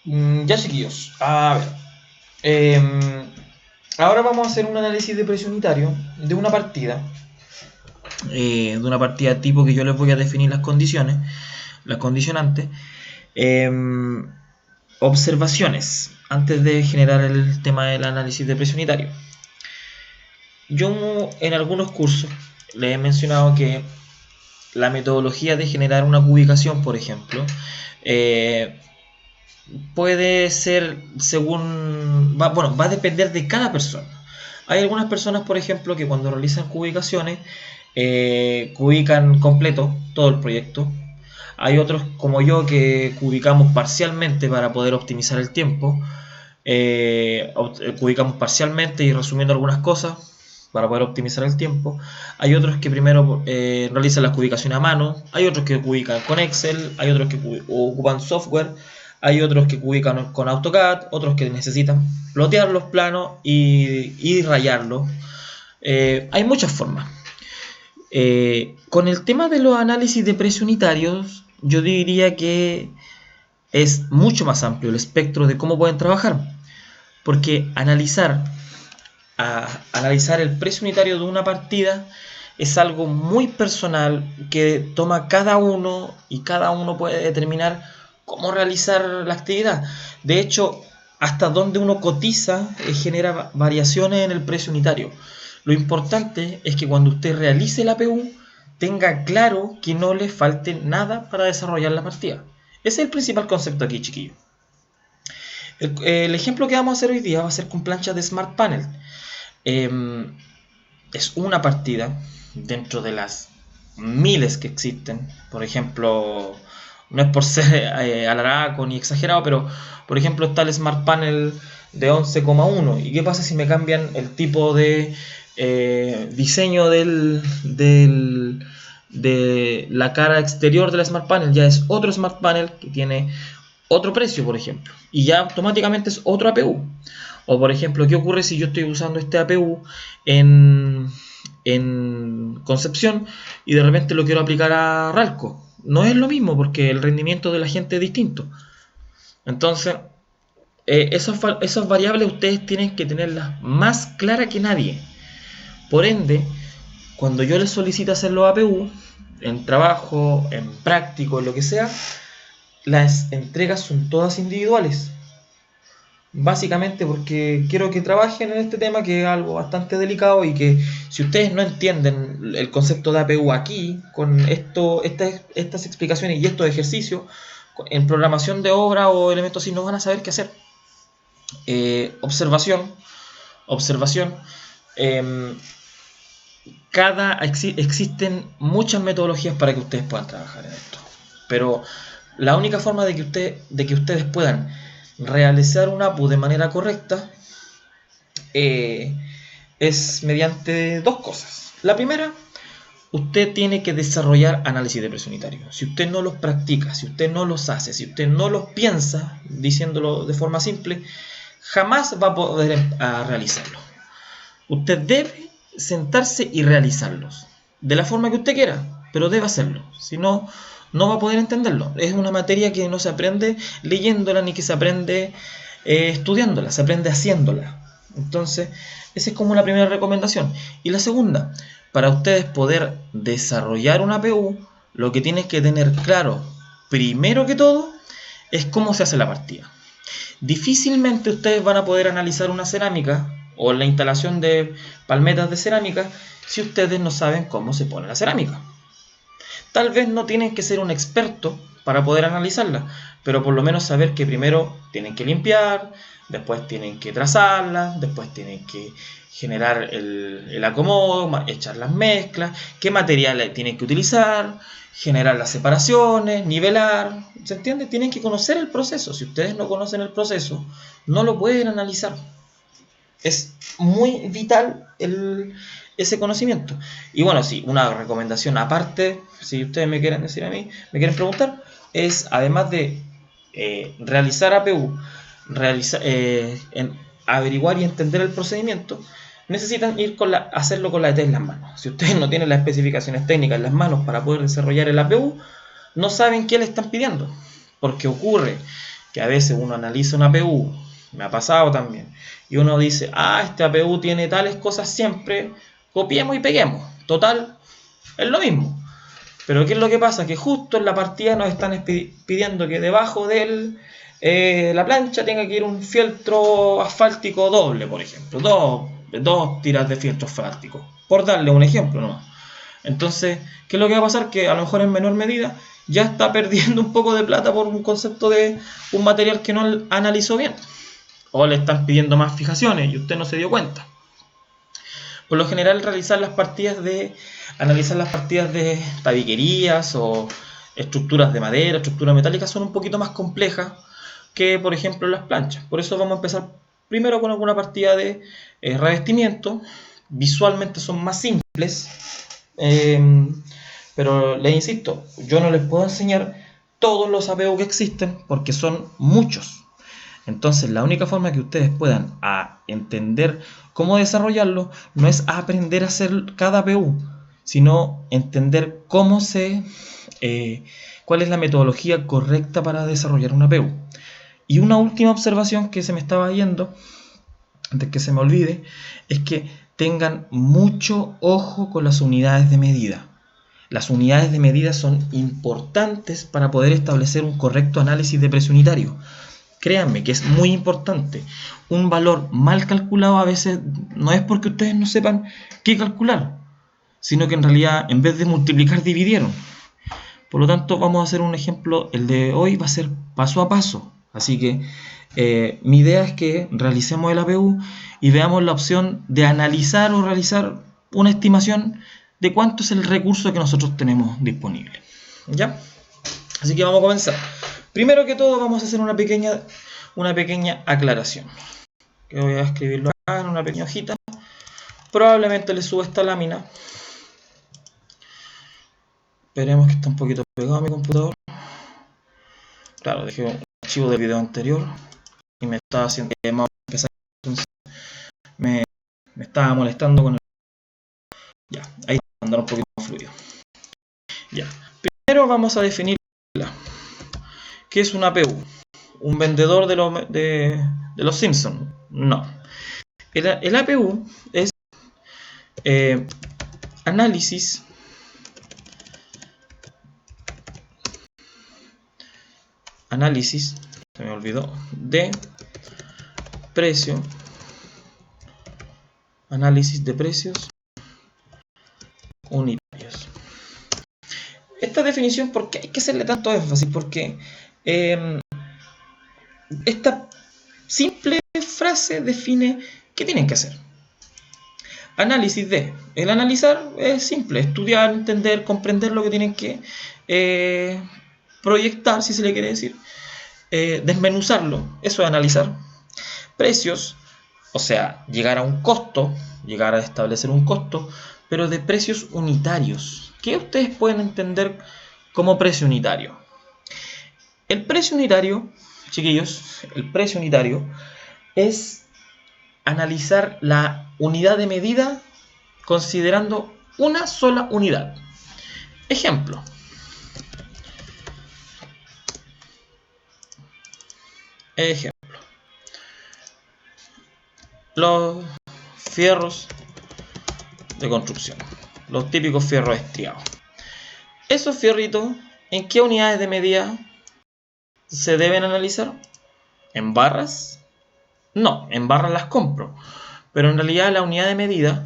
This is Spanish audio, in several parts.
Ya chiquillos, a ver. em, Ahora vamos a hacer un análisis de precio unitario de una partida. De una partida tipo que yo les voy a definir las condiciones, las condicionantes. Em, Observaciones antes de generar el tema del análisis de precio unitario. Yo en algunos cursos les he mencionado que la metodología de generar una cubicación, por ejemplo, eh, puede ser según, va a depender de cada persona. Hay algunas personas, por ejemplo, que cuando realizan cubicaciones, cubican completo todo el proyecto. Hay otros como yo que cubicamos parcialmente para poder optimizar el tiempo. Cubicamos parcialmente y resumiendo algunas cosas para poder optimizar el tiempo. Hay otros que primero realizan las cubicaciones a mano. Hay otros que cubican con Excel. Hay otros que ocupan software. Hay otros que cubican con AutoCAD. Otros que necesitan plotear los planos y rayarlos. Hay muchas formas. Con el tema de los análisis de precios unitarios, yo diría que es mucho más amplio el espectro de cómo pueden trabajar. Porque analizar el precio unitario de una partida es algo muy personal que toma cada uno y cada uno puede determinar cómo realizar la actividad. De hecho, hasta donde uno cotiza genera variaciones en el precio unitario. Lo importante es que cuando usted realice la PU tenga claro que no le falte nada para desarrollar la partida. Ese es el principal concepto aquí, chiquillo. El ejemplo que vamos a hacer hoy día va a ser con planchas de Smart Panel. Eh, es una partida dentro de las miles que existen. Por ejemplo, no es por ser alaraco ni exagerado, pero por ejemplo está el Smart Panel de 11,1. ¿Y qué pasa si me cambian el tipo de diseño de la cara exterior del Smart Panel? Ya es otro Smart Panel que tiene otro precio, por ejemplo, y ya automáticamente es otro APU. O por ejemplo, ¿qué ocurre si yo estoy usando este APU en Concepción y de repente lo quiero aplicar a Ralco? No es lo mismo porque el rendimiento de la gente es distinto. Entonces, esas variables ustedes tienen que tenerlas más claras que nadie. Por ende, cuando yo les solicito hacer los APU, en trabajo, en práctico, en lo que sea, las entregas son todas individuales. Básicamente porque quiero que trabajen en este tema que es algo bastante delicado y que si ustedes no entienden el concepto de APU aquí, con estas explicaciones y estos ejercicios, en programación de obra o elementos así no van a saber qué hacer. Observación, observación. Eh, existen muchas metodologías para que ustedes puedan trabajar en esto. Pero la única forma de que ustedes puedan realizar un APU de manera correcta eh, es mediante dos cosas. La primera, usted tiene que desarrollar análisis de precio unitario. Si usted no los practica, si usted no los hace, si usted no los piensa, diciéndolo de forma simple, jamás va a poder realizarlo. Usted debe sentarse y realizarlos. De la forma que usted quiera, pero debe hacerlo. Si no, no va a poder entenderlo. Es una materia que no se aprende leyéndola ni que se aprende estudiándola, se aprende haciéndola. Entonces, esa es como la primera recomendación. Y la segunda, para ustedes poder desarrollar una PU, lo que tienen que tener claro, primero que todo, es cómo se hace la partida. Difícilmente ustedes van a poder analizar una cerámica o la instalación de palmetas de cerámica si ustedes no saben cómo se pone la cerámica. Tal vez no tienen que ser un experto para poder analizarla, pero por lo menos saber que primero tienen que limpiar, después tienen que trazarla, después tienen que generar el acomodo, echar las mezclas, qué materiales tienen que utilizar, generar las separaciones, nivelar, ¿se entiende? Tienen que conocer el proceso. Si ustedes no conocen el proceso, no lo pueden analizar. Es muy vital ese conocimiento. Y bueno, sí, una recomendación aparte, si ustedes me quieren decir a mí, me quieren preguntar, es además de realizar APU, averiguar y entender el procedimiento, necesitan hacerlo con la ET en las manos. Si ustedes no tienen las especificaciones técnicas en las manos para poder desarrollar el APU, no saben qué le están pidiendo. Porque ocurre que a veces uno analiza una APU, me ha pasado también, y uno dice, este APU tiene tales cosas siempre, copiemos y peguemos, total, es lo mismo. Pero ¿qué es lo que pasa? Que justo en la partida nos están pidiendo que debajo de la plancha tenga que ir un fieltro asfáltico doble, por ejemplo, dos tiras de fieltro asfáltico, por darle un ejemplo nomás. Entonces, ¿qué es lo que va a pasar? Que a lo mejor en menor medida ya está perdiendo un poco de plata por un concepto de un material que no analizó bien. O le están pidiendo más fijaciones y usted no se dio cuenta. Por lo general, analizar las partidas de tabiquerías o estructuras de madera, estructuras metálicas son un poquito más complejas que, por ejemplo, las planchas. Por eso vamos a empezar primero con alguna partida de revestimiento. Visualmente son más simples. Pero les insisto, yo no les puedo enseñar todos los APU que existen porque son muchos. Entonces la única forma que ustedes puedan entender cómo desarrollarlo no es aprender a hacer cada APU, sino entender cuál es la metodología correcta para desarrollar una APU. Y una última observación que se me estaba yendo, antes que se me olvide, es que tengan mucho ojo con las unidades de medida. Las unidades de medida son importantes para poder establecer un correcto análisis de precio unitario. Créanme que es muy importante. Un valor mal calculado a veces no es porque ustedes no sepan qué calcular, sino que en realidad en vez de multiplicar dividieron. Por lo tanto, vamos a hacer un ejemplo. El de hoy va a ser paso a paso. Así que mi idea es que realicemos el APU y veamos la opción de analizar o realizar una estimación de cuánto es el recurso que nosotros tenemos disponible. ¿Ya? Así que vamos a comenzar. Primero que todo vamos a hacer una pequeña aclaración. Que voy a escribirlo acá en una pequeña hojita. Probablemente le suba esta lámina. Esperemos que esté un poquito pegado a mi computador. Claro, dejé un archivo del video anterior y me estaba haciendo más empezar, entonces me estaba molestando con el... Ya, ahí va a andar un poquito más fluido. Ya, primero vamos a definir ¿qué es una APU? ¿Un vendedor de los Simpsons? No. El APU es análisis se me olvidó, de precio, análisis de precios unitarios. Esta definición, ¿por qué hay que hacerle tanto énfasis? Porque esta simple frase define qué tienen que hacer. Análisis de. El analizar es simple, estudiar, entender, comprender lo que tienen que proyectar, si se le quiere decir. Desmenuzarlo, eso es analizar. Precios, o sea, llegar a un costo, llegar a establecer un costo, pero de precios unitarios. ¿Qué ustedes pueden entender como precio unitario? El precio unitario, chiquillos, el precio unitario es analizar la unidad de medida considerando una sola unidad. Ejemplo. Los fierros de construcción. Los típicos fierros estriados. Esos fierritos, ¿en qué unidades de medida se deben analizar? ¿En barras? No, en barras las compro. Pero en realidad la unidad de medida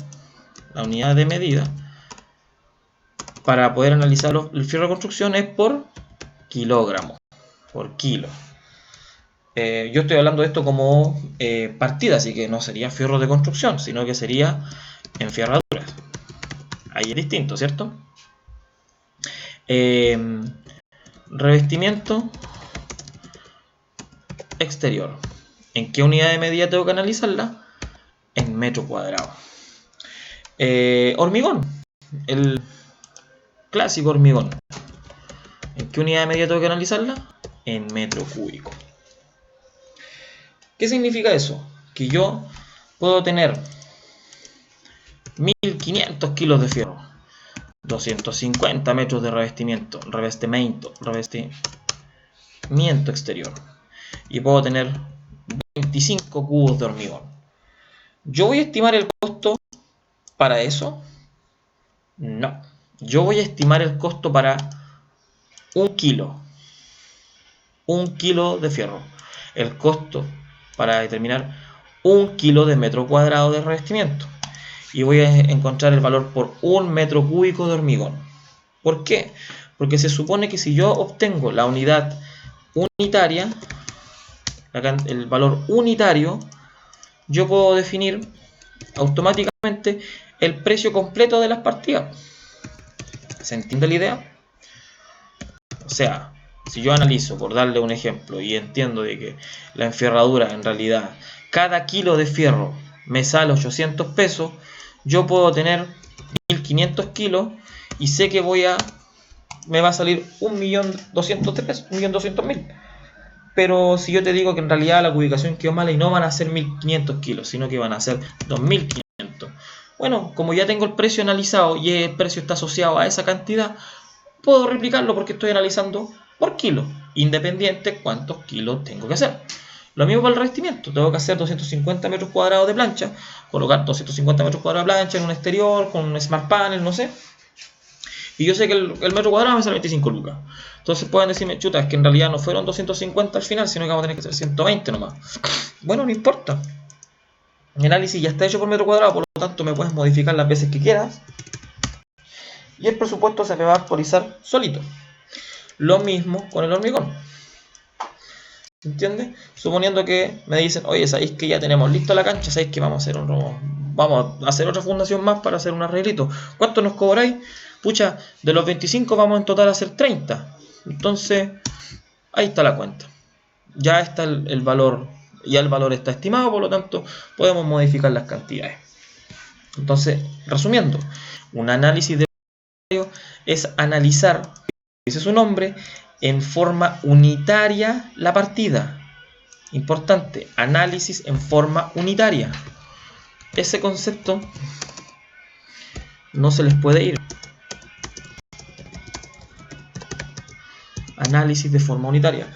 para poder analizar el fierro de construcción es por kilogramo, por kilo. Yo estoy hablando de esto como partida, así que no sería fierro de construcción, sino que sería enferraduras. Ahí es distinto, ¿cierto? Revestimiento exterior. ¿En qué unidad de medida tengo que analizarla? En metro cuadrado. Hormigón. El clásico hormigón. ¿En qué unidad de medida tengo que analizarla? En metro cúbico. ¿Qué significa eso? Que yo puedo tener 1500 kilos de fierro, 250 metros de revestimiento exterior. y puedo tener 25 cubos de hormigón. ¿Yo voy a estimar el costo para eso? No. Yo voy a estimar el costo para 1 kilo. 1 kilo de fierro. El costo para determinar 1 kilo de metro cuadrado de revestimiento. Y voy a encontrar el valor por 1 metro cúbico de hormigón. ¿Por qué? Porque se supone que si yo obtengo la unidad unitaria, el valor unitario, yo puedo definir automáticamente el precio completo de las partidas. ¿Se entiende la idea? O sea, si yo analizo, por darle un ejemplo, y entiendo de que la enferradura en realidad, cada kilo de fierro me sale 800 pesos, yo puedo tener 1500 kilos y sé que me va a salir 1.200.000 de pesos, 1.200.000. Pero si yo te digo que en realidad la ubicación quedó mala y no van a ser 1500 kilos, sino que van a ser 2500. Bueno, como ya tengo el precio analizado y el precio está asociado a esa cantidad, puedo replicarlo porque estoy analizando por kilo, independiente cuántos kilos tengo que hacer. Lo mismo para el revestimiento, tengo que hacer 250 metros cuadrados de plancha, colocar 250 metros cuadrados de plancha en un exterior, con un smart panel, no sé. Y yo sé que el metro cuadrado me sale 25 lucas. Entonces pueden decirme, chuta, es que en realidad no fueron 250 al final, sino que vamos a tener que hacer 120 nomás. Bueno, no importa. El análisis ya está hecho por metro cuadrado, por lo tanto me puedes modificar las veces que quieras. Y el presupuesto se me va a actualizar solito. Lo mismo con el hormigón. ¿Entiendes? Suponiendo que me dicen, oye, ¿sabéis que ya tenemos listo la cancha? ¿Sabéis que vamos a hacer otra fundación más para hacer un arreglito? ¿Cuánto nos cobráis? Pucha, de los 25 vamos en total a hacer 30. Entonces, ahí está la cuenta. Ya está el valor, ya el valor está estimado, por lo tanto, podemos modificar las cantidades. Entonces, resumiendo, un análisis de es analizar, dice su nombre, en forma unitaria la partida. Importante, análisis en forma unitaria. Ese concepto no se les puede ir. Análisis de forma unitaria.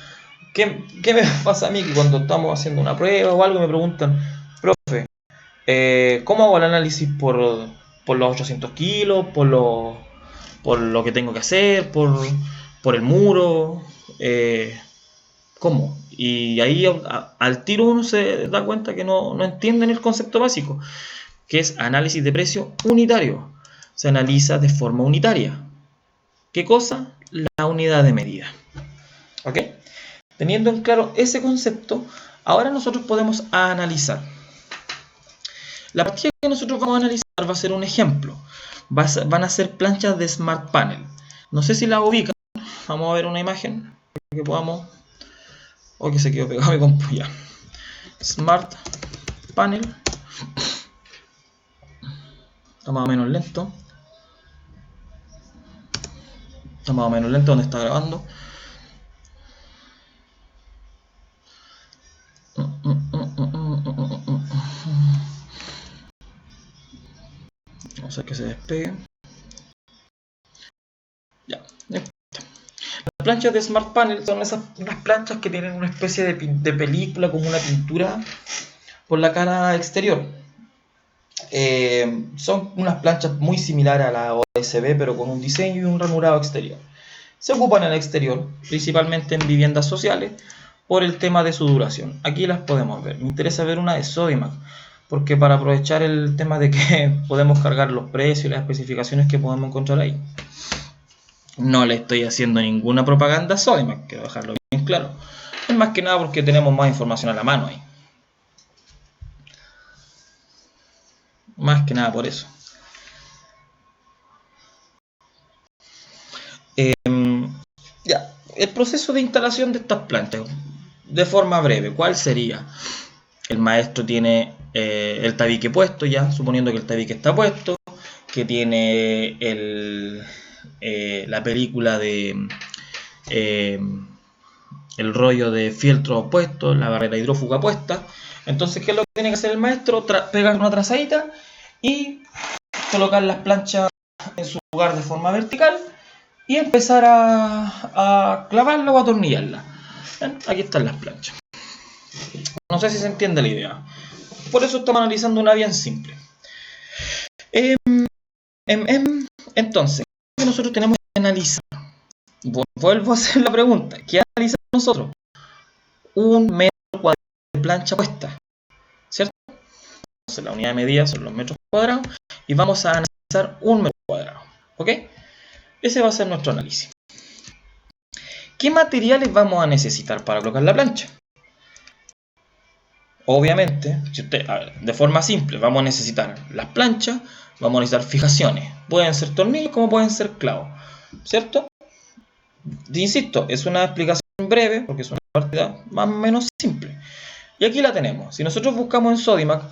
¿Qué me pasa a mí? Que cuando estamos haciendo una prueba o algo me preguntan, profe, ¿cómo hago el análisis por los 800 kilos, por lo que tengo que hacer, por el muro? ¿Cómo? Y ahí al tiro uno se da cuenta que no entienden el concepto básico, que es análisis de precio unitario. Se analiza de forma unitaria. ¿Qué cosa? La unidad de medida. ¿Ok? Teniendo en claro ese concepto, ahora nosotros podemos analizar. La partida que nosotros vamos a analizar va a ser un ejemplo. Van a ser planchas de Smart Panel. No sé si la ubican. Vamos a ver una imagen para que podamos... O que se quedó pegado mi compu ya. Smart Panel. Está más o menos lento. Está más o menos lento donde está grabando. Vamos a hacer que se despegue. Ya. Las planchas de Smart Panel son unas planchas que tienen una especie de película, como una pintura por la cara exterior. Son unas planchas muy similares a la OSB, pero con un diseño y un ranurado exterior. Se ocupan en el exterior, principalmente en viviendas sociales, por el tema de su duración. Aquí las podemos ver. Me interesa ver una de Sodimac, porque para aprovechar el tema de que podemos cargar los precios y las especificaciones que podemos encontrar ahí. No le estoy haciendo ninguna propaganda a Sodimac, quiero dejarlo bien claro. Es más que nada porque tenemos más información a la mano ahí. Más que nada por eso. Ya, el proceso de instalación de estas planchas, de forma breve, ¿cuál sería? El maestro tiene el tabique puesto ya, suponiendo que el tabique está puesto, que tiene la película de el rollo de fieltro puesto, la barrera hidrófuga puesta. Entonces, ¿qué es lo que tiene que hacer el maestro? Pegar una trazadita y colocar las planchas en su lugar de forma vertical y empezar a clavarla o atornillarla. ¿Ven? Aquí están las planchas. No sé si se entiende la idea. Por eso estamos analizando una bien simple. Entonces, ¿qué nosotros tenemos que analizar? Vuelvo a hacer la pregunta. ¿Qué analizamos nosotros? Un metro cuadrado de plancha puesta, ¿cierto? Entonces, la unidad de medida son los metros cuadrados y vamos a analizar un metro cuadrado. ¿Ok? Ese va a ser nuestro análisis. ¿Qué materiales vamos a necesitar para colocar la plancha? Obviamente, de forma simple, vamos a necesitar las planchas, vamos a necesitar fijaciones. Pueden ser tornillos como pueden ser clavos, ¿cierto? Insisto, es una explicación breve porque es una partida más o menos simple. Y aquí la tenemos. Si nosotros buscamos en Sodimac,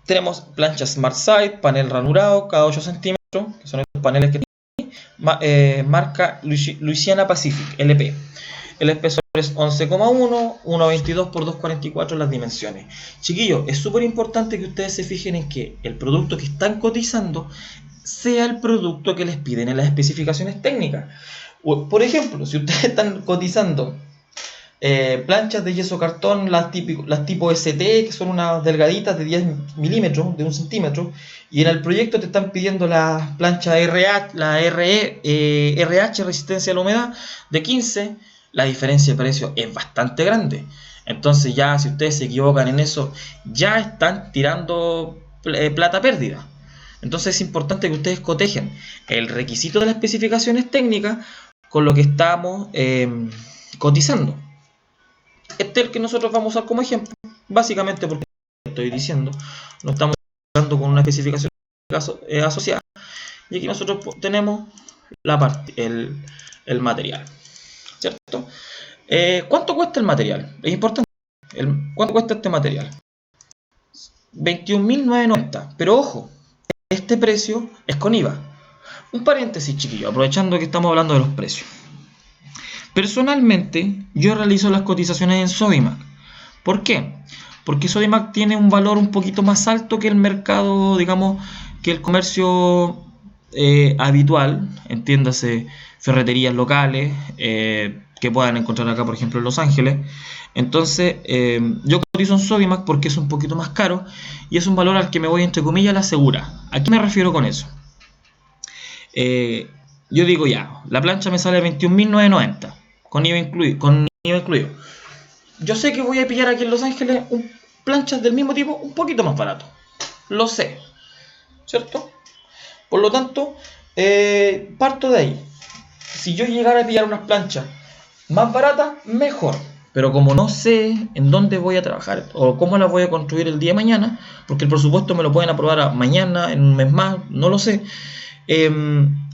tenemos plancha Smart Side, panel ranurado, cada 8 centímetros, que son estos paneles que tiene, marca Louisiana Pacific, LP. El espesor es 11,1, 1,22 por 2,44 las dimensiones. Chiquillos, es súper importante que ustedes se fijen en que el producto que están cotizando sea el producto que les piden en las especificaciones técnicas. Por ejemplo, si ustedes están cotizando planchas de yeso cartón, las tipo ST, que son unas delgaditas de 10 milímetros, de 1 centímetro, y en el proyecto te están pidiendo las planchas RH resistencia a la humedad de 15, la diferencia de precio es bastante grande. Entonces ya si ustedes se equivocan en eso, ya están tirando plata pérdida. Entonces es importante que ustedes cotejen el requisito de las especificaciones técnicas con lo que estamos cotizando. Este es el que nosotros vamos a usar como ejemplo, básicamente porque estoy diciendo, no estamos hablando con una especificación asociada, y aquí nosotros tenemos la parte, el material, ¿cierto? ¿Cuánto cuesta el material? Es importante. ¿Cuánto cuesta este material? 21.990, pero ojo, este precio es con IVA. Un paréntesis, chiquillo, aprovechando que estamos hablando de los precios. Personalmente, yo realizo las cotizaciones en Sodimac. ¿Por qué? Porque Sodimac tiene un valor un poquito más alto que el mercado, digamos, que el comercio habitual, entiéndase, ferreterías locales, que puedan encontrar acá, por ejemplo, en Los Ángeles. Entonces, yo cotizo en Sodimac porque es un poquito más caro y es un valor al que me voy, entre comillas, a la segura. ¿A qué me refiero con eso? Yo digo ya, la plancha me sale 21.990 con IVA incluido. Yo sé que voy a pillar aquí en Los Ángeles planchas del mismo tipo un poquito más barato. Lo sé, ¿cierto? Por lo tanto, parto de ahí. Si yo llegara a pillar unas planchas más baratas, mejor. Pero como no sé en dónde voy a trabajar o cómo las voy a construir el día de mañana, porque el presupuesto me lo pueden aprobar mañana, en un mes más, no lo sé.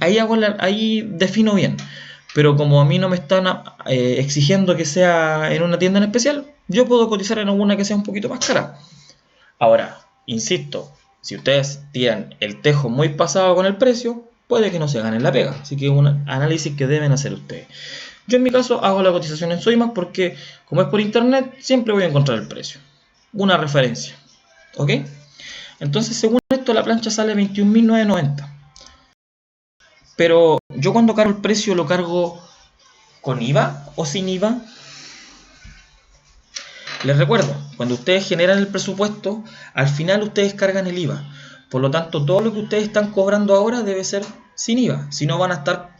Ahí defino bien. Pero como a mí no me están exigiendo que sea en una tienda en especial, yo puedo cotizar en alguna que sea un poquito más cara. Ahora, insisto, si ustedes tiran el tejo muy pasado con el precio, puede que no se ganen la pega. Así que es un análisis que deben hacer ustedes. Yo en mi caso hago la cotización en Sodimac porque como es por internet, siempre voy a encontrar el precio. Una referencia. ¿Ok? Entonces, según esto, la plancha sale 21.990. Pero yo cuando cargo el precio, ¿lo cargo con IVA o sin IVA? Les recuerdo, cuando ustedes generan el presupuesto, al final ustedes cargan el IVA. Por lo tanto, todo lo que ustedes están cobrando ahora debe ser sin IVA. Si no, van a estar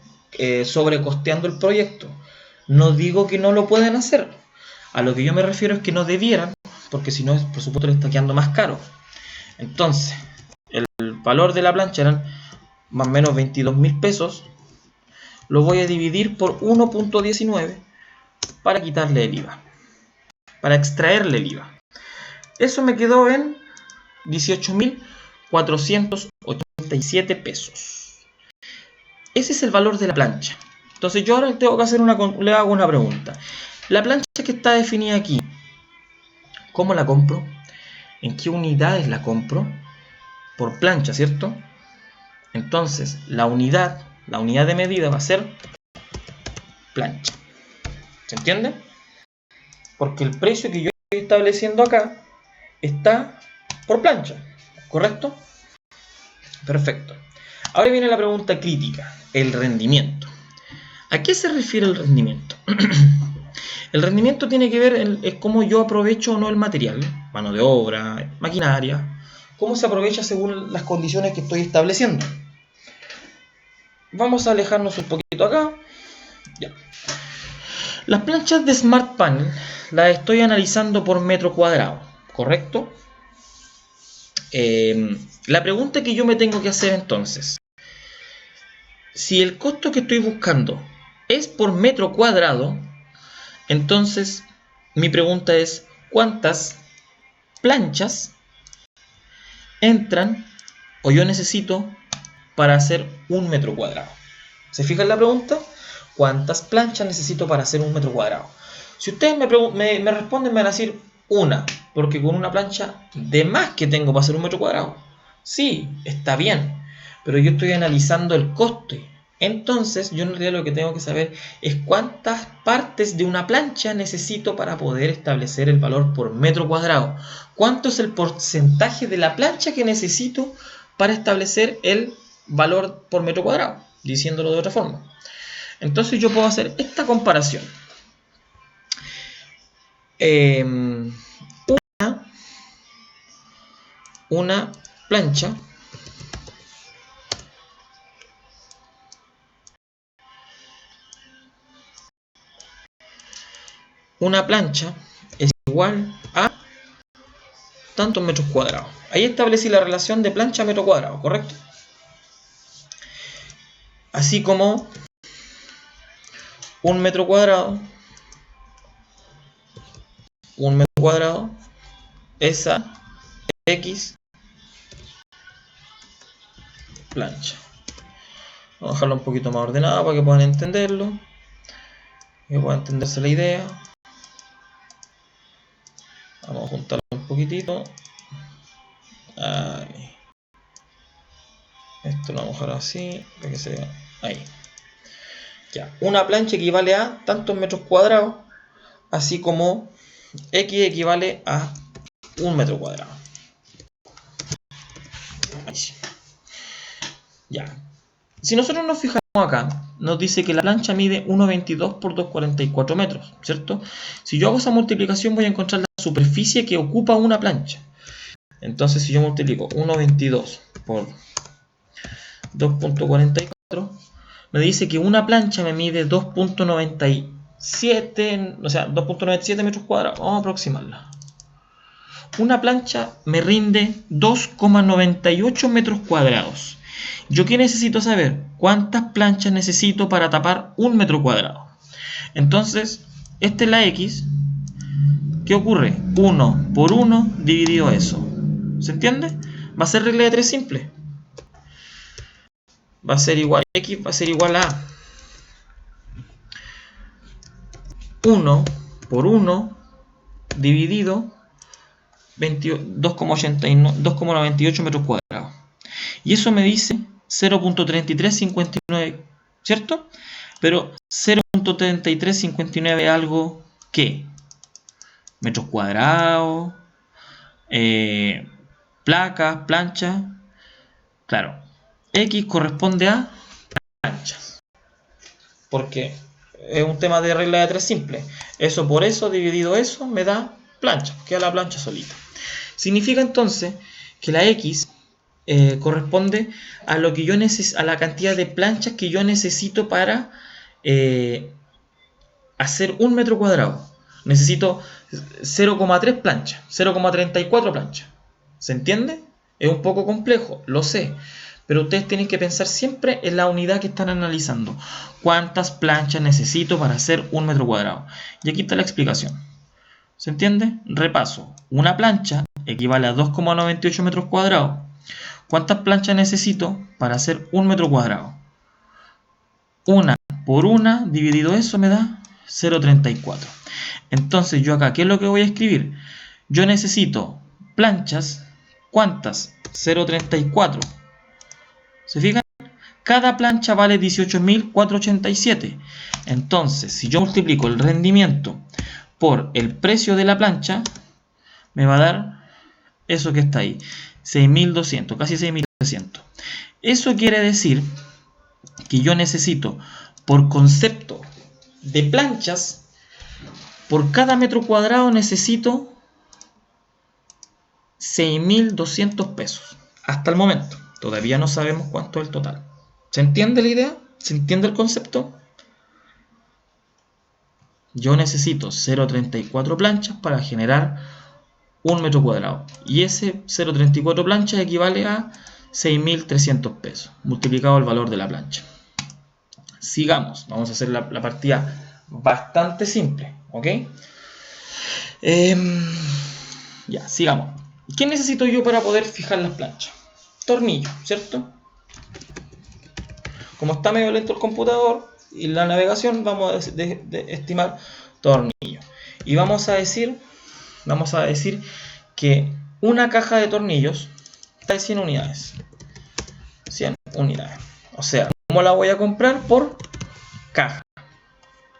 sobrecosteando el proyecto. No digo que no lo pueden hacer. A lo que yo me refiero es que no debieran, porque si no el presupuesto les está quedando más caro. Entonces, el valor de la plancha eran más o menos 22.000 pesos. Lo voy a dividir por 1.19 para quitarle el IVA. Para extraerle el IVA. Eso me quedó en 18.487 pesos. Ese es el valor de la plancha. Entonces yo ahora tengo que hacer le hago una pregunta. La plancha que está definida aquí, ¿cómo la compro? ¿En qué unidades la compro? Por plancha, ¿cierto? Entonces la unidad de medida va a ser plancha. ¿Se entiende? Porque el precio que yo estoy estableciendo acá está por plancha, ¿correcto? Perfecto. Ahora viene la pregunta crítica, el rendimiento. ¿A qué se refiere el rendimiento? El rendimiento tiene que ver en cómo yo aprovecho o no el material, mano de obra, maquinaria, cómo se aprovecha según las condiciones que estoy estableciendo. Vamos a alejarnos un poquito acá. Ya. Las planchas de Smart Panel las estoy analizando por metro cuadrado, ¿correcto? La pregunta que yo me tengo que hacer entonces, si el costo que estoy buscando es por metro cuadrado, entonces mi pregunta es, ¿cuántas planchas entran o yo necesito para hacer un metro cuadrado? ¿Se fijan la pregunta? ¿Cuántas planchas necesito para hacer un metro cuadrado? Si ustedes me responden, me van a decir una, porque con una plancha de más que tengo para hacer un metro cuadrado. Sí, está bien, pero yo estoy analizando el coste. Entonces, yo en realidad lo que tengo que saber es cuántas partes de una plancha necesito para poder establecer el valor por metro cuadrado. ¿Cuánto es el porcentaje de la plancha que necesito para establecer el valor por metro cuadrado? Diciéndolo de otra forma. Entonces yo puedo hacer esta comparación. Una plancha es igual a tantos metros cuadrados. Ahí establecí la relación de plancha a metro cuadrado, ¿correcto? Así como un metro cuadrado es a X plancha. Vamos a dejarlo un poquito más ordenado para que puedan entenderlo, que pueda entenderse la idea. Vamos a juntarlo un poquitito. Ahí. Esto lo vamos a dejar así para que se vea. Ahí. Ya. Una plancha equivale a tantos metros cuadrados, así como X equivale a un metro cuadrado. Ahí. Ya. Si nosotros nos fijamos acá, nos dice que la plancha mide 1,22 por 2,44 metros, ¿cierto? Si yo hago esa multiplicación voy a encontrar la superficie que ocupa una plancha. Entonces si yo multiplico 1,22 por 2,44, me dice que una plancha me mide 2,97, o sea, 2,97 metros cuadrados. Vamos a aproximarla. Una plancha me rinde 2,98 metros cuadrados. ¿Yo qué necesito saber? ¿Cuántas planchas necesito para tapar un metro cuadrado? Entonces, esta es la X. ¿Qué ocurre? 1 por 1 dividido eso. ¿Se entiende? Va a ser regla de 3 simple. Va a ser igual, X va a ser igual a 1 por 1 dividido 2,98 metros cuadrados. Y eso me dice 0.3359, ¿cierto? Pero 0.3359 algo que metros cuadrados, placas, planchas. Claro, X corresponde a planchas, porque es un tema de regla de 3 simple. Eso por eso dividido eso me da plancha, queda la plancha solita. Significa entonces que la X corresponde a lo que yo a la cantidad de planchas que yo necesito para hacer un metro cuadrado. Necesito 0,3 planchas, 0,34 planchas. ¿Se entiende? Es un poco complejo, lo sé, pero ustedes tienen que pensar siempre en la unidad que están analizando. ¿Cuántas planchas necesito para hacer un metro cuadrado? Y aquí está la explicación. ¿Se entiende? Repaso. Una plancha equivale a 2,98 metros cuadrados. ¿Cuántas planchas necesito para hacer un metro cuadrado? Una por una dividido eso me da 0,34. Entonces yo acá, ¿qué es lo que voy a escribir? Yo necesito planchas. ¿Cuántas? 0,34. ¿Se fijan? Cada plancha vale 18.487. Entonces, si yo multiplico el rendimiento por el precio de la plancha, me va a dar eso que está ahí, 6.200, casi 6.300. Eso quiere decir que yo necesito, por concepto de planchas, por cada metro cuadrado necesito 6.200 pesos. Hasta el momento. Todavía no sabemos cuánto es el total. ¿Se entiende la idea? ¿Se entiende el concepto? Yo necesito 0,34 planchas para generar un metro cuadrado. Y ese 0,34 planchas equivale a 6.300 pesos, multiplicado el valor de la plancha. Sigamos. Vamos a hacer la partida bastante simple. ¿Ok? Ya, sigamos. ¿Qué necesito yo para poder fijar las planchas? Tornillo, ¿cierto? Como está medio lento el computador y la navegación, vamos a estimar tornillo. Y vamos a decir que una caja de tornillos está de 100 unidades. 100 unidades. O sea, ¿cómo la voy a comprar? Por caja.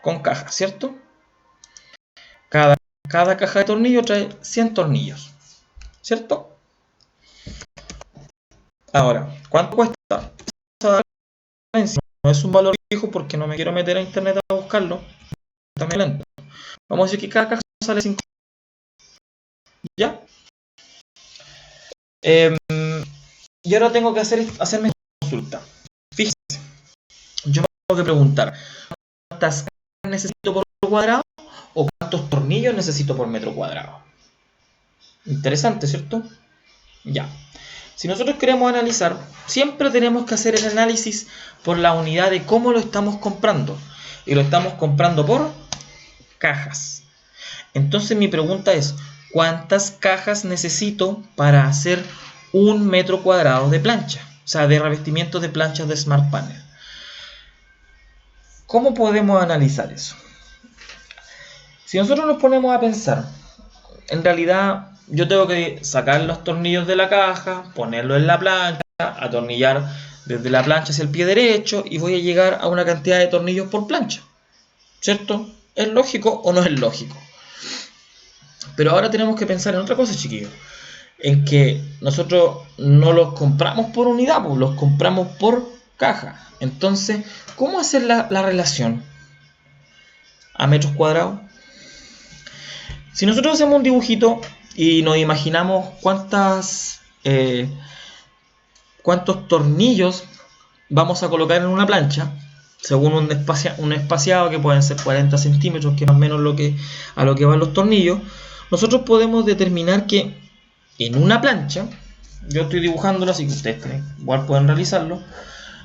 Con caja, ¿cierto? Cada caja de tornillos trae 100 tornillos, ¿cierto? Ahora, ¿cuánto cuesta? No es un valor fijo porque no me quiero meter a internet a buscarlo. Está muy lento. Vamos a decir que cada caja sale 5. ¿Ya? Y ahora tengo que hacerme una consulta. Fíjense, yo me tengo que preguntar ¿cuántas cajas necesito por metro cuadrado o cuántos tornillos necesito por metro cuadrado? Interesante, ¿cierto? Ya. Si nosotros queremos analizar, siempre tenemos que hacer el análisis por la unidad de cómo lo estamos comprando. Y lo estamos comprando por cajas. Entonces mi pregunta es, ¿cuántas cajas necesito para hacer un metro cuadrado de plancha? O sea, de revestimiento de planchas de Smart Panel. ¿Cómo podemos analizar eso? Si nosotros nos ponemos a pensar, en realidad yo tengo que sacar los tornillos de la caja, ponerlo en la plancha, atornillar desde la plancha hacia el pie derecho y voy a llegar a una cantidad de tornillos por plancha. ¿Cierto? ¿Es lógico o no es lógico? Pero ahora tenemos que pensar en otra cosa, chiquillos. En que nosotros no los compramos por unidad, pues los compramos por caja. Entonces, ¿cómo hacer la relación a metros cuadrados? Si nosotros hacemos un dibujito y nos imaginamos cuántos tornillos vamos a colocar en una plancha, según un espaciado que pueden ser 40 centímetros, que es más o menos a lo que van los tornillos, nosotros podemos determinar que en una plancha, yo estoy dibujándolo así que ustedes igual pueden realizarlo,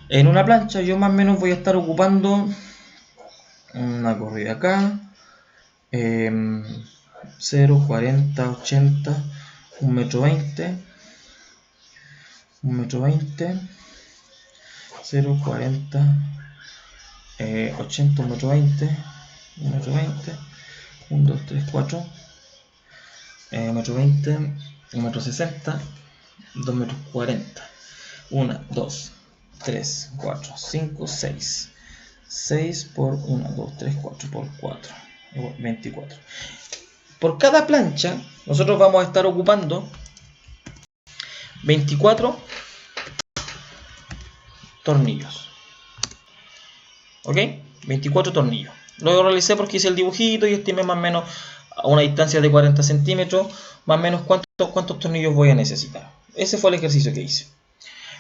en una plancha yo más o menos voy a estar ocupando una corrida acá, 0, 40, 80, 1,20 m, 0, 40, 80, 1,20 m, 1, 2, 3, 4, 1,20 m, 1,60 m, 2,40 m, 1, 2, 3, 4, 5, 6, 6 por 1, 2, 3, 4 por 4, 24. Por cada plancha nosotros vamos a estar ocupando 24 tornillos. ¿Ok? 24 tornillos. Lo realicé porque hice el dibujito y estimé más o menos a una distancia de 40 centímetros, más o menos cuántos tornillos voy a necesitar. Ese fue el ejercicio que hice.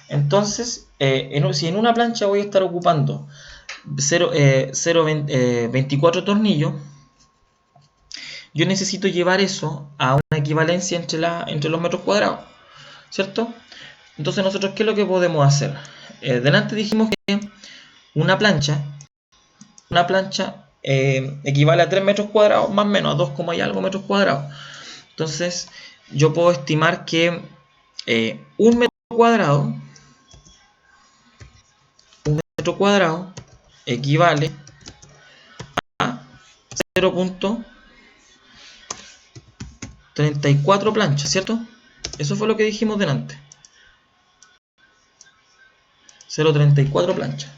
Entonces, si en una plancha voy a estar ocupando 24 tornillos, yo necesito llevar eso a una equivalencia entre los metros cuadrados, ¿cierto? Entonces nosotros, ¿qué es lo que podemos hacer? Delante dijimos que una plancha equivale a 3 metros cuadrados, más o menos, a 2, y algo metros cuadrados. Entonces, yo puedo estimar que un metro cuadrado equivale a 0,34 planchas, ¿cierto? Eso fue lo que dijimos delante. 0,34 planchas.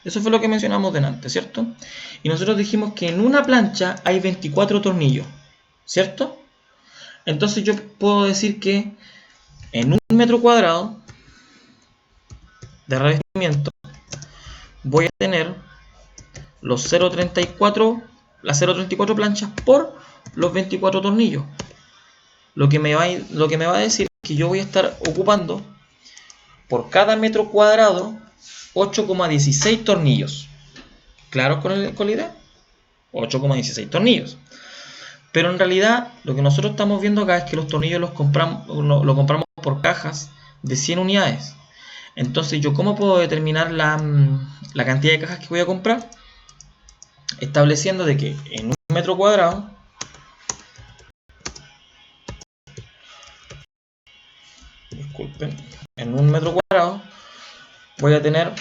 Eso fue lo que mencionamos delante, ¿cierto? Y nosotros dijimos que en una plancha hay 24 tornillos, ¿cierto? Entonces yo puedo decir que en un metro cuadrado de revestimiento voy a tener los 0,34 las 0,34 planchas por los 24 tornillos. Lo que me va a decir es que yo voy a estar ocupando por cada metro cuadrado 8,16 tornillos. ¿Claros con la idea? 8,16 tornillos. Pero en realidad lo que nosotros estamos viendo acá es que los tornillos lo compramos por cajas de 100 unidades. Entonces, ¿yo cómo puedo determinar la cantidad de cajas que voy a comprar? Estableciendo de que en un metro cuadrado, en un metro cuadrado voy a tener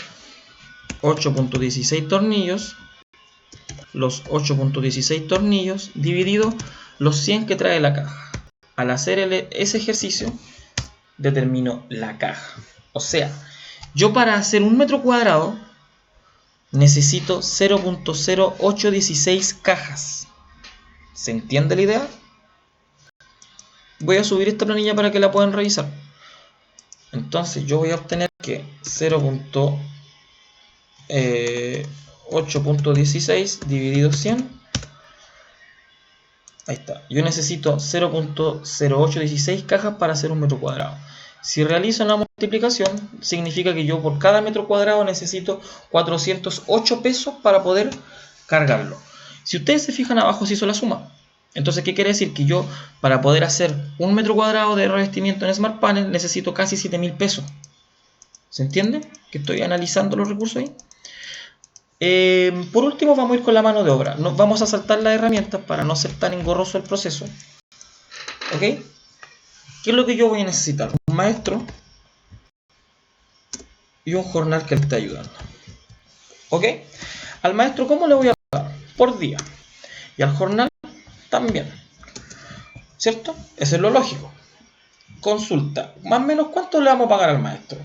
8,16 tornillos. Los 8,16 tornillos dividido los 100 que trae la caja. Al hacer ese ejercicio, determino la caja. O sea, yo para hacer un metro cuadrado necesito 0,0816 cajas. ¿Se entiende la idea? Voy a subir esta planilla para que la puedan revisar. Entonces yo voy a obtener que 8,16 dividido 100. Ahí está. Yo necesito 0,0816 cajas para hacer un metro cuadrado. Si realizo la multiplicación, significa que yo por cada metro cuadrado necesito 408 pesos para poder cargarlo. Si ustedes se fijan abajo, se hizo la suma. Entonces, ¿qué quiere decir? Que yo, para poder hacer un metro cuadrado de revestimiento en Smart Panel, necesito casi 7.000 pesos. ¿Se entiende? Que estoy analizando los recursos ahí. Por último, vamos a ir con la mano de obra. Vamos a saltar las herramientas para no ser tan engorroso el proceso. ¿Ok? ¿Qué es lo que yo voy a necesitar? Un maestro y un jornal que le esté ayudando. ¿Ok? Al maestro, ¿cómo le voy a pagar? Por día. Y al jornal también. ¿Cierto? Eso es lo lógico. Consulta. Más o menos, ¿cuánto le vamos a pagar al maestro?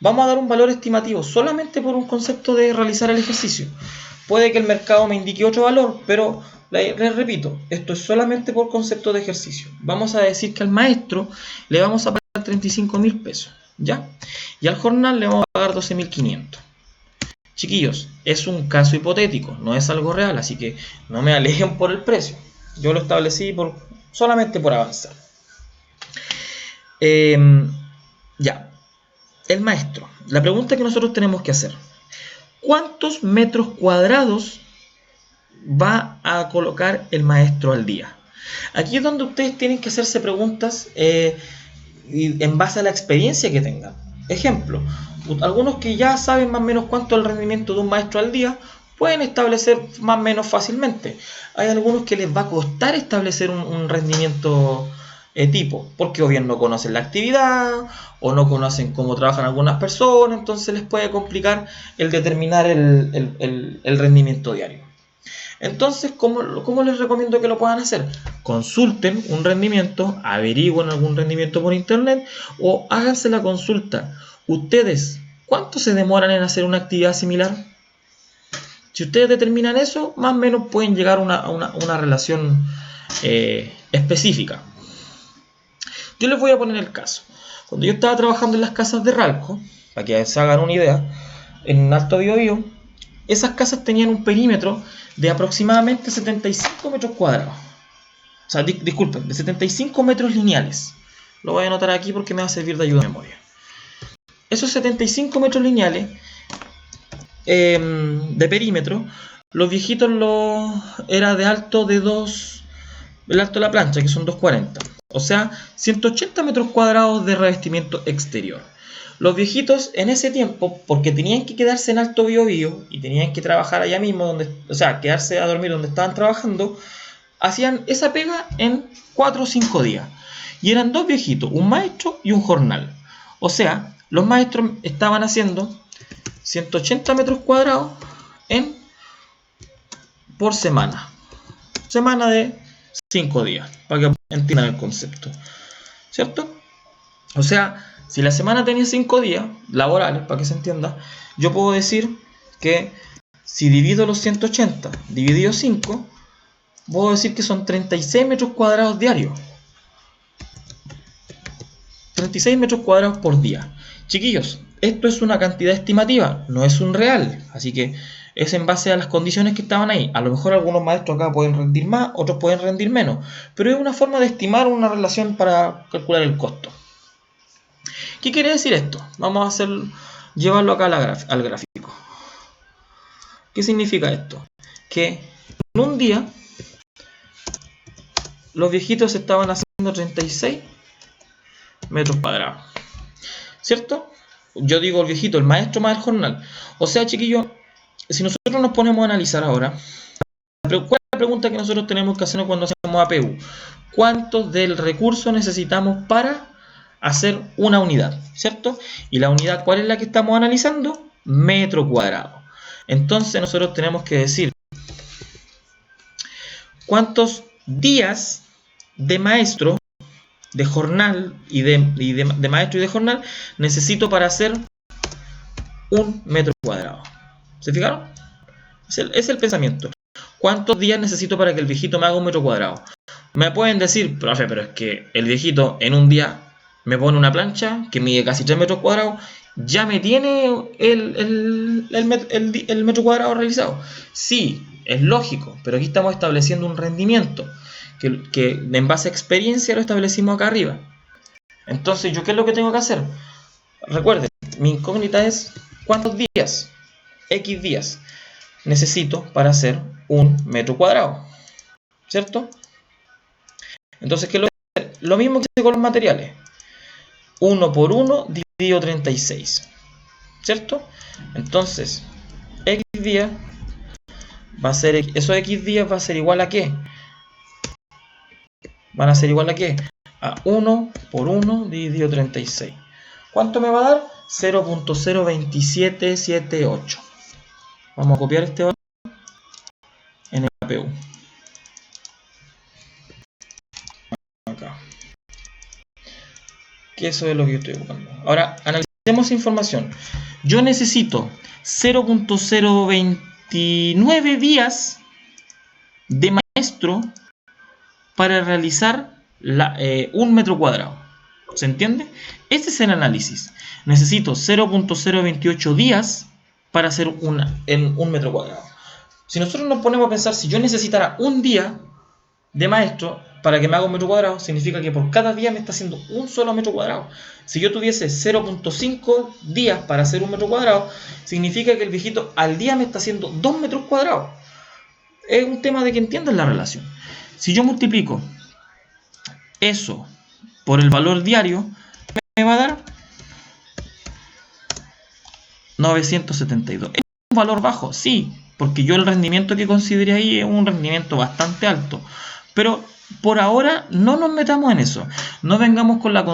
Vamos a dar un valor estimativo solamente por un concepto de realizar el ejercicio. Puede que el mercado me indique otro valor, pero les repito, esto es solamente por concepto de ejercicio. Vamos a decir que al maestro le vamos a pagar 35.000 pesos, ¿ya? Y al jornal le vamos a pagar 12.500. Chiquillos, es un caso hipotético, no es algo real, así que no me alejen por el precio. Yo lo establecí solamente por avanzar. Ya. El maestro. La pregunta que nosotros tenemos que hacer: ¿cuántos metros cuadrados va a colocar el maestro al día? Aquí es donde ustedes tienen que hacerse preguntas en base a la experiencia que tengan. Ejemplo, algunos que ya saben más o menos cuánto es el rendimiento de un maestro al día pueden establecer más o menos fácilmente. Hay algunos que les va a costar establecer un rendimiento tipo, porque o bien no conocen la actividad o no conocen cómo trabajan algunas personas, entonces les puede complicar el determinar el rendimiento diario. Entonces, ¿cómo les recomiendo que lo puedan hacer? Consulten un rendimiento, averigüen algún rendimiento por internet o háganse la consulta. Ustedes, ¿cuánto se demoran en hacer una actividad similar? Si ustedes determinan eso, más o menos pueden llegar a una relación específica. Yo les voy a poner el caso. Cuando yo estaba trabajando en las casas de Ralco, para que se hagan una idea, en Alto Biobío, esas casas tenían un perímetro de aproximadamente 75 metros cuadrados. O sea, disculpen, de 75 metros lineales. Lo voy a anotar aquí porque me va a servir de ayuda de memoria. Esos 75 metros lineales de perímetro, los viejitos era de alto de el alto de la plancha, que son 240. O sea, 180 metros cuadrados de revestimiento exterior. Los viejitos en ese tiempo, porque tenían que quedarse en Alto Biobío y tenían que trabajar allá mismo, o sea, quedarse a dormir donde estaban trabajando, hacían esa pega en 4 o 5 días. Y eran dos viejitos, un maestro y un jornal. O sea, los maestros estaban haciendo 180 metros cuadrados por semana. Semana de 5 días, para que entiendan el concepto. ¿Cierto? O sea, si la semana tenía 5 días laborales, para que se entienda, yo puedo decir que si divido los 180 dividido 5, puedo decir que son 36 metros cuadrados diarios. 36 metros cuadrados por día. Chiquillos, esto es una cantidad estimativa, no es un real. Así que es en base a las condiciones que estaban ahí. A lo mejor algunos maestros acá pueden rendir más, otros pueden rendir menos, pero es una forma de estimar una relación para calcular el costo. ¿Qué quiere decir esto? Vamos a llevarlo acá al gráfico. ¿Qué significa esto? Que en un día los viejitos estaban haciendo 36 metros cuadrados, ¿cierto? Yo digo el viejito, el maestro más el jornal. O sea, chiquillos, si nosotros nos ponemos a analizar ahora, ¿cuál es la pregunta que nosotros tenemos que hacer cuando hacemos APU? ¿Cuántos del recurso necesitamos para hacer una unidad? ¿Cierto? Y la unidad, ¿cuál es la que estamos analizando? Metro cuadrado. Entonces nosotros tenemos que decir cuántos días de maestro, de jornal y de maestro y de jornal necesito para hacer un metro cuadrado. ¿Se fijaron? Es el pensamiento. ¿Cuántos días necesito para que el viejito me haga un metro cuadrado? Me pueden decir, profe, pero es que el viejito en un día me pone una plancha que mide casi 3 metros cuadrados, ya me tiene el metro cuadrado realizado. Sí, es lógico, pero aquí estamos estableciendo un rendimiento que en base a experiencia lo establecimos acá arriba. Entonces, ¿yo qué es lo que tengo que hacer? Recuerden, mi incógnita es ¿cuántos días? X días necesito para hacer un metro cuadrado, ¿cierto? Entonces, ¿qué es lo que voy a hacer? Lo mismo que hice con los materiales. 1 por 1 dividido 36, ¿cierto? Entonces, X días va a ser, esos X días va a ser igual a ¿qué? Van a ser igual a ¿qué? A 1 por 1 dividido 36. ¿Cuánto me va a dar? 0.02778. Vamos a copiar este valor en el APU. Acá. Que eso es lo que yo estoy buscando. Ahora, analicemos información. Yo necesito 0.029 días de maestro para realizar un metro cuadrado. ¿Se entiende? Este es el análisis. Necesito 0.028 días para hacer un metro cuadrado. Si nosotros nos ponemos a pensar, si yo necesitara un día de maestro para que me haga un metro cuadrado, significa que por cada día me está haciendo un solo metro cuadrado. Si yo tuviese 0.5 días para hacer un metro cuadrado, significa que el viejito al día me está haciendo 2 metros cuadrados. Es un tema de que entiendan la relación. Si yo multiplico eso por el valor diario, me va a dar 972. ¿Es un valor bajo? Sí, porque yo el rendimiento que consideré ahí es un rendimiento bastante alto. Pero por ahora no nos metamos en eso. No vengamos con la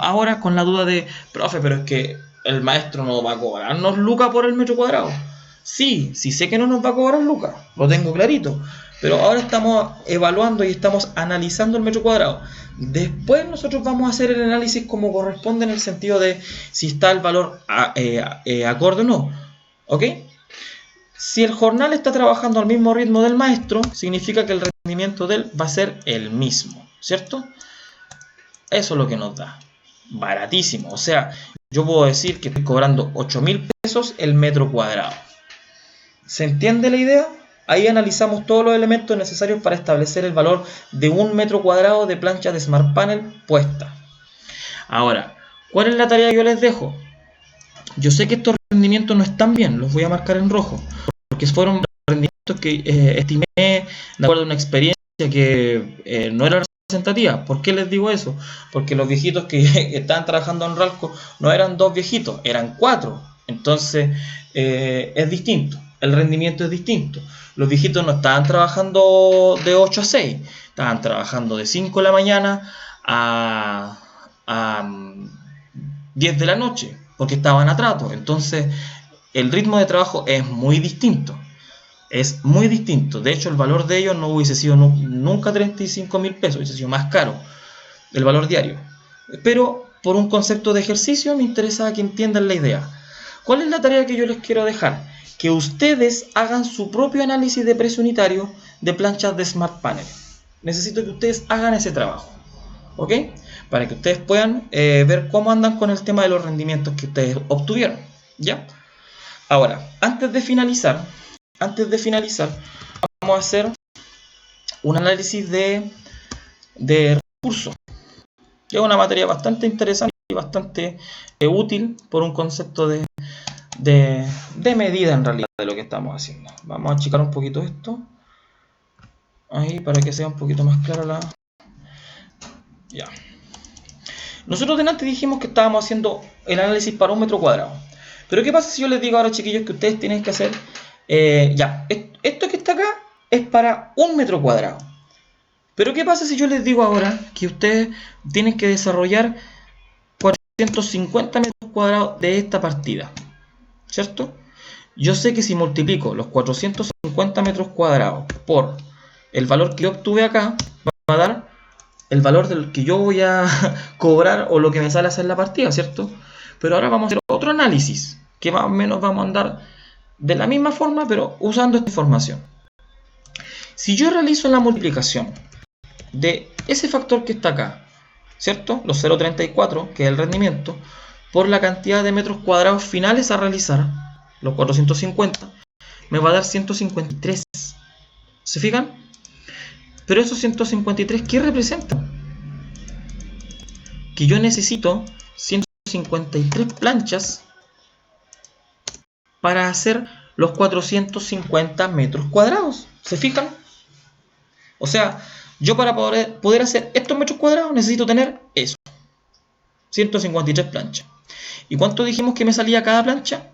ahora con la duda de, profe, pero es que el maestro no va a cobrarnos lucas por el metro cuadrado. Sí, sí sé que no nos va a cobrar lucas, lo tengo clarito. Pero ahora estamos evaluando y estamos analizando el metro cuadrado. Después nosotros vamos a hacer el análisis como corresponde en el sentido de si está el valor acorde o no. ¿Ok? Si el jornal está trabajando al mismo ritmo del maestro, significa que el rendimiento de él va a ser el mismo, ¿cierto? Eso es lo que nos da. Baratísimo. O sea, yo puedo decir que estoy cobrando 8.000 pesos el metro cuadrado. ¿Se entiende la idea? Ahí analizamos todos los elementos necesarios para establecer el valor de un metro cuadrado de plancha de Smart Panel puesta. Ahora, ¿cuál es la tarea que yo les dejo? Yo sé que estos rendimientos no están bien, los voy a marcar en rojo, porque fueron rendimientos que estimé de acuerdo a una experiencia que no era representativa. ¿Por qué les digo eso? Porque los viejitos que estaban trabajando en Ralco no eran 2 viejitos, eran 4. Entonces es distinto, el rendimiento es distinto. Los viejitos no estaban trabajando de 8 a 6, estaban trabajando de 5 de la mañana a 10 de la noche, porque estaban a trato. Entonces el ritmo de trabajo es muy distinto. Es muy distinto. De hecho, el valor de ellos no hubiese sido nunca 35.000 pesos, hubiese sido más caro el valor diario. Pero por un concepto de ejercicio me interesa que entiendan la idea. ¿Cuál es la tarea que yo les quiero dejar? Que ustedes hagan su propio análisis de precio unitario de planchas de Smart Panel. Necesito que ustedes hagan ese trabajo, ¿ok? Para que ustedes puedan ver cómo andan con el tema de los rendimientos que ustedes obtuvieron, ¿ya? Ahora, antes de finalizar, vamos a hacer un análisis de recursos, que es una materia bastante interesante y bastante útil por un concepto de medida en realidad de lo que estamos haciendo. Vamos a achicar un poquito esto, ahí para que sea un poquito más clara la... Ya. Nosotros delante dijimos que estábamos haciendo el análisis para un metro cuadrado. Pero ¿qué pasa si yo les digo ahora, chiquillos, que ustedes tienen que hacer... esto que está acá es para un metro cuadrado. Pero ¿qué pasa si yo les digo ahora que ustedes tienen que desarrollar 450 metros cuadrados de esta partida? ¿Cierto? Yo sé que si multiplico los 450 metros cuadrados por el valor que yo obtuve acá, me va a dar el valor del que yo voy a cobrar o lo que me sale a hacer la partida, ¿cierto? Pero ahora vamos a hacer otro análisis, que más o menos vamos a andar de la misma forma, pero usando esta información. Si yo realizo la multiplicación de ese factor que está acá, ¿cierto? Los 0,34, que es el rendimiento, por la cantidad de metros cuadrados finales a realizar, los 450, me va a dar 153. ¿Se fijan? Pero esos 153, ¿qué representan? Que yo necesito 153 planchas para hacer los 450 metros cuadrados. ¿Se fijan? O sea, yo para poder hacer estos metros cuadrados necesito tener eso. 153 planchas. ¿Y cuánto dijimos que me salía cada plancha?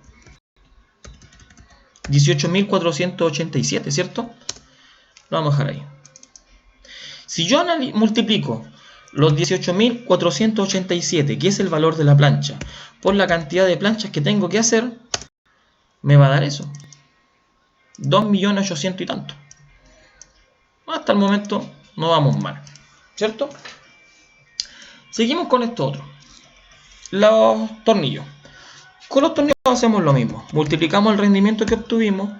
18.487, ¿cierto? Lo vamos a dejar ahí. Si yo multiplico los 18.487, que es el valor de la plancha, por la cantidad de planchas que tengo que hacer, me va a dar eso. 2.800.000 y tanto. Hasta el momento no vamos mal, ¿cierto? Seguimos con esto otro. Los tornillos. Con los tornillos hacemos lo mismo. Multiplicamos el rendimiento que obtuvimos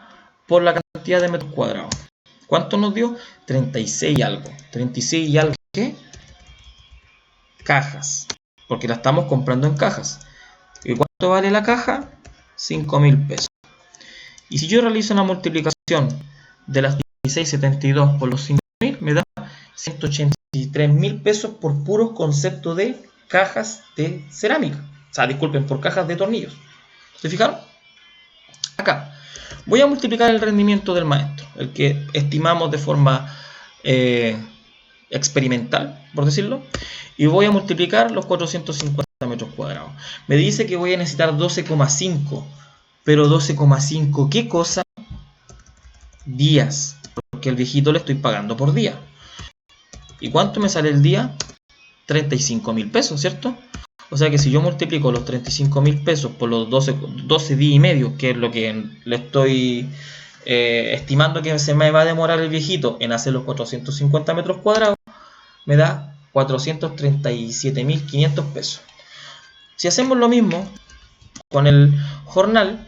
por la cantidad de metros cuadrados. ¿Cuánto nos dio? 36 y algo. 36 y algo. ¿Qué? Cajas. Porque la estamos comprando en cajas. ¿Y cuánto vale la caja? 5.000 pesos. Y si yo realizo una multiplicación de las 16.72 por los 5.000, me da 183.000 pesos por puro concepto de cajas de cerámica. O sea, disculpen, por cajas de tornillos. ¿Se fijaron? Acá voy a multiplicar el rendimiento del maestro, el que estimamos de forma experimental, por decirlo, y voy a multiplicar los 450 metros cuadrados. Me dice que voy a necesitar 12,5, pero 12,5, ¿qué cosa? Días, porque el viejito le estoy pagando por día. ¿Y cuánto me sale el día? 35.000 pesos, ¿cierto? O sea que si yo multiplico los 35.000 pesos por los 12 días y medio, que es lo que le estoy estimando que se me va a demorar el viejito en hacer los 450 metros cuadrados, me da 437.500 pesos. Si hacemos lo mismo con el jornal,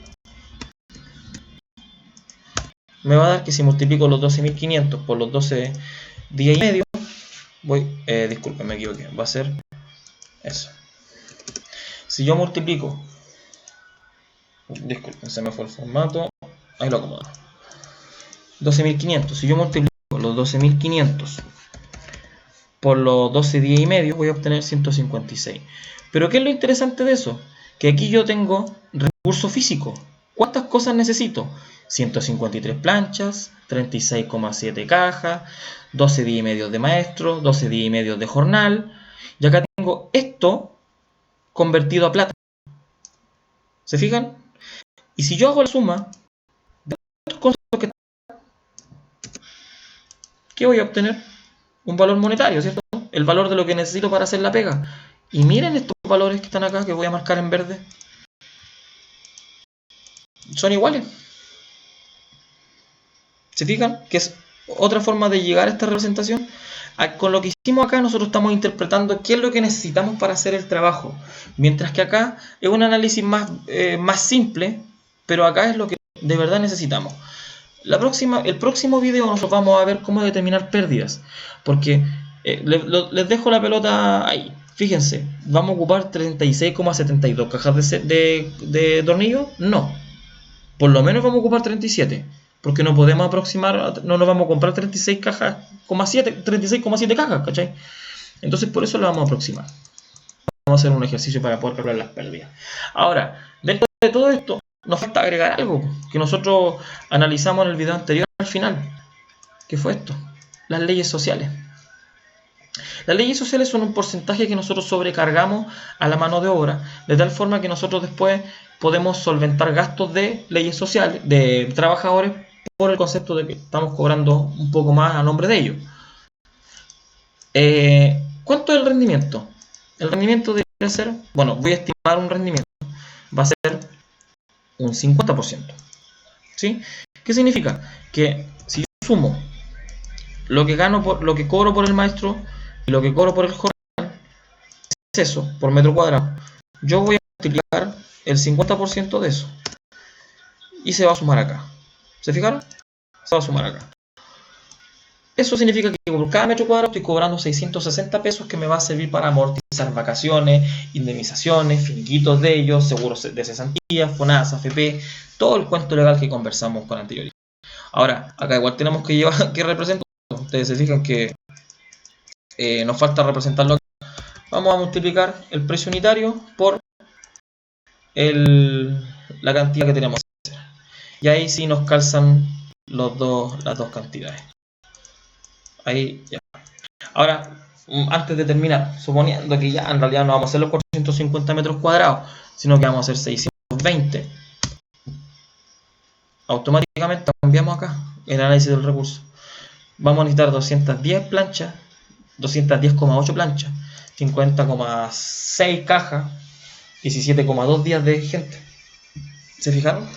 me va a dar que si multiplico los 12.500 por los 12 días y medio, disculpen, me equivoqué, va a ser eso. Si yo multiplico, disculpen, se me fue el formato, ahí lo acomodo. 12.500, si yo multiplico los 12.500 por los 12 días y medio, voy a obtener 156. Pero ¿qué es lo interesante de eso? Que aquí yo tengo recurso físico. ¿Cuántas cosas necesito? 153 planchas, 36,7 cajas, 12 días y medio de maestro, 12 días y medio de jornal. Y acá tengo esto convertido a plata. ¿Se fijan? Y si yo hago la suma de estos conceptos que ¿qué voy a obtener? Un valor monetario, ¿cierto? El valor de lo que necesito para hacer la pega. Y miren estos valores que están acá, que voy a marcar en verde. Son iguales. ¿Se fijan? Que es otra forma de llegar a esta representación. Con lo que hicimos acá, nosotros estamos interpretando qué es lo que necesitamos para hacer el trabajo. Mientras que acá es un análisis más simple, pero acá es lo que de verdad necesitamos. El próximo video nosotros vamos a ver cómo determinar pérdidas. Porque les dejo la pelota ahí. Fíjense, ¿vamos a ocupar 36,72 cajas de tornillo? No. por lo menos vamos a ocupar 37, porque no podemos aproximar, no nos vamos a comprar 36 cajas, 36,7 cajas, ¿cachai? Entonces por eso lo vamos a aproximar. Vamos a hacer un ejercicio para poder calcular las pérdidas. Ahora, dentro de todo esto, nos falta agregar algo que nosotros analizamos en el video anterior al final. ¿Qué fue esto? Las leyes sociales. Las leyes sociales son un porcentaje que nosotros sobrecargamos a la mano de obra, de tal forma que nosotros después podemos solventar gastos de leyes sociales, de trabajadores, por el concepto de que estamos cobrando un poco más a nombre de ellos. ¿Cuánto es el rendimiento? El rendimiento debe ser, bueno, voy a estimar un rendimiento, va a ser un 50%. ¿Sí? ¿Qué significa? Que si yo sumo lo que gano por, lo que cobro por el maestro y lo que cobro por el jornal, es eso, por metro cuadrado. Yo voy a multiplicar el 50% de eso. Y se va a sumar acá. ¿Se fijaron? Se va a sumar acá. Eso significa que por cada metro cuadrado estoy cobrando 660 pesos que me va a servir para amortizar vacaciones, indemnizaciones, finiquitos de ellos, seguros de cesantía, FONASA, AFP, todo el cuento legal que conversamos con anterioridad. Ahora, acá igual tenemos que llevar que representar. Ustedes se fijan que nos falta representarlo. Vamos a multiplicar el precio unitario por la cantidad que tenemos que hacer. Y ahí sí nos calzan las dos cantidades. Ahí ya. Ahora, antes de terminar, suponiendo que ya en realidad no vamos a hacer los 450 metros cuadrados, sino que vamos a hacer 620, automáticamente cambiamos acá el análisis del recurso. Vamos a necesitar 210 planchas, 210,8 planchas, 50,6 cajas, 17,2 días de gente. ¿Se fijaron?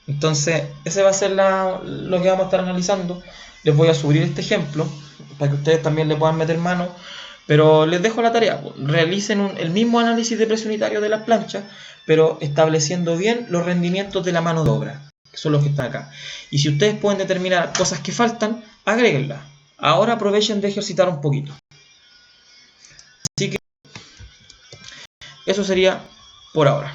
Entonces, ese va a ser lo que vamos a estar analizando. Les voy a subir este ejemplo para que ustedes también le puedan meter mano, pero les dejo la tarea. Realicen el mismo análisis de precio unitario de las planchas, pero estableciendo bien los rendimientos de la mano de obra, que son los que están acá. Y si ustedes pueden determinar cosas que faltan, agréguenlas. Ahora aprovechen de ejercitar un poquito. Así que eso sería por ahora.